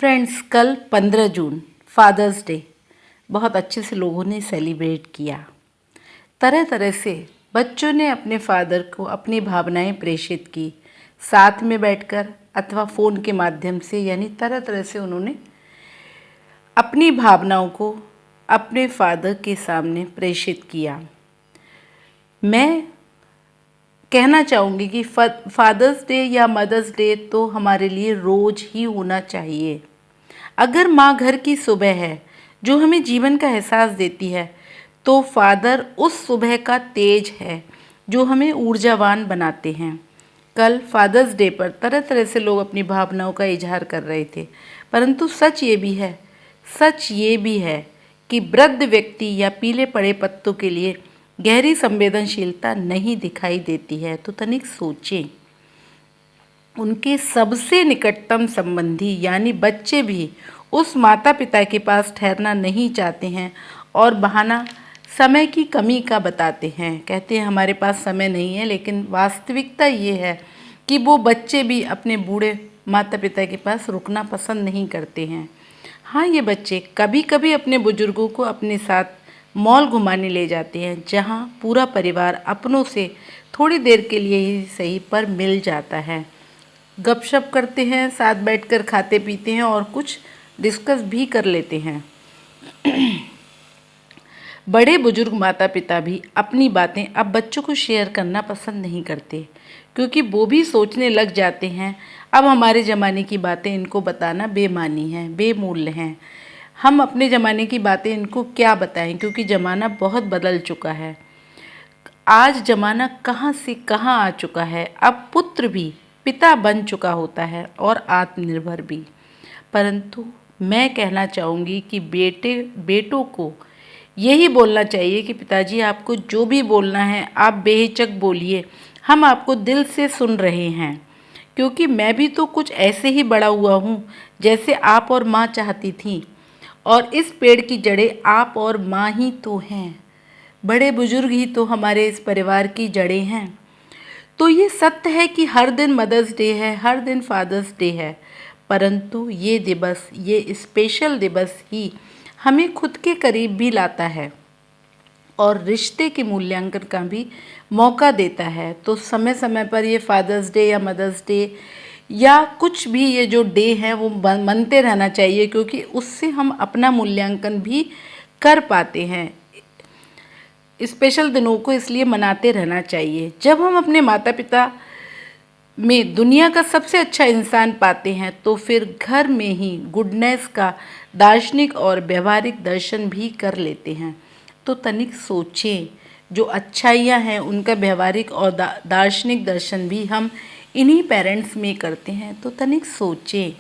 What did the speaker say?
Friends, कल 15 जून fathers day बहुत अच्छे से लोगों ने सेलिब्रेट किया। तरह तरह से बच्चों ने अपने फादर को अपनी भावनाएं प्रेषित की, साथ में बैठकर अथवा फ़ोन के माध्यम से, यानी तरह तरह से उन्होंने अपनी भावनाओं को अपने फादर के सामने प्रेषित किया। मैं कहना चाहूँगी कि फादर्स डे या मदर्स डे तो हमारे लिए रोज़ ही होना चाहिए। अगर माँ घर की सुबह है जो हमें जीवन का एहसास देती है, तो फादर उस सुबह का तेज है जो हमें ऊर्जावान बनाते हैं। कल फादर्स डे पर तरह तरह से लोग अपनी भावनाओं का इजहार कर रहे थे, परंतु सच ये भी है कि वृद्ध व्यक्ति या पीले पड़े पत्तों के लिए गहरी संवेदनशीलता नहीं दिखाई देती है। तो तनिक सोचें, उनके सबसे निकटतम संबंधी यानी बच्चे भी उस माता पिता के पास ठहरना नहीं चाहते हैं और बहाना समय की कमी का बताते हैं। कहते हैं हमारे पास समय नहीं है, लेकिन वास्तविकता ये है कि वो बच्चे भी अपने बूढ़े माता पिता के पास रुकना पसंद नहीं करते हैं। हाँ, ये बच्चे कभी कभी अपने बुजुर्गों को अपने साथ मॉल घुमाने ले जाते हैं, जहाँ पूरा परिवार अपनों से थोड़ी देर के लिए ही सही पर मिल जाता है। गपशप करते हैं, साथ बैठकर खाते पीते हैं और कुछ डिस्कस भी कर लेते हैं। बड़े बुजुर्ग माता पिता भी अपनी बातें अब बच्चों को शेयर करना पसंद नहीं करते, क्योंकि वो भी सोचने लग जाते हैं अब हमारे ज़माने की बातें इनको बताना बेमानी है, बेमूल्य हैं। हम अपने ज़माने की बातें इनको क्या बताएं, क्योंकि ज़माना बहुत बदल चुका है। आज ज़माना कहाँ से कहाँ आ चुका है। अब पुत्र भी पिता बन चुका होता है और आत्मनिर्भर भी। परंतु मैं कहना चाहूँगी कि बेटों को यही बोलना चाहिए कि पिताजी, आपको जो भी बोलना है आप बेहिचक बोलिए, हम आपको दिल से सुन रहे हैं। क्योंकि मैं भी तो कुछ ऐसे ही बड़ा हुआ हूँ जैसे आप और माँ चाहती थीं, और इस पेड़ की जड़ें आप और माँ ही तो हैं। बड़े बुजुर्ग ही तो हमारे इस परिवार की जड़ें हैं। तो ये सत्य है कि हर दिन मदर्स डे है, हर दिन फादर्स डे है, परंतु ये दिवस, ये स्पेशल दिवस ही हमें खुद के करीब भी लाता है और रिश्ते के मूल्यांकन का भी मौका देता है। तो समय समय पर ये फादर्स डे या मदर्स डे या कुछ भी ये जो डे है वो मनते रहना चाहिए, क्योंकि उससे हम अपना मूल्यांकन भी कर पाते हैं। स्पेशल दिनों को इसलिए मनाते रहना चाहिए। जब हम अपने माता पिता में दुनिया का सबसे अच्छा इंसान पाते हैं, तो फिर घर में ही गुडनेस का दार्शनिक और व्यवहारिक दर्शन भी कर लेते हैं। तो तनिक सोचें, जो अच्छाइयाँ हैं उनका व्यवहारिक और दार्शनिक दर्शन भी हम इन्हीं पेरेंट्स में करते हैं। तो तनिक सोचें।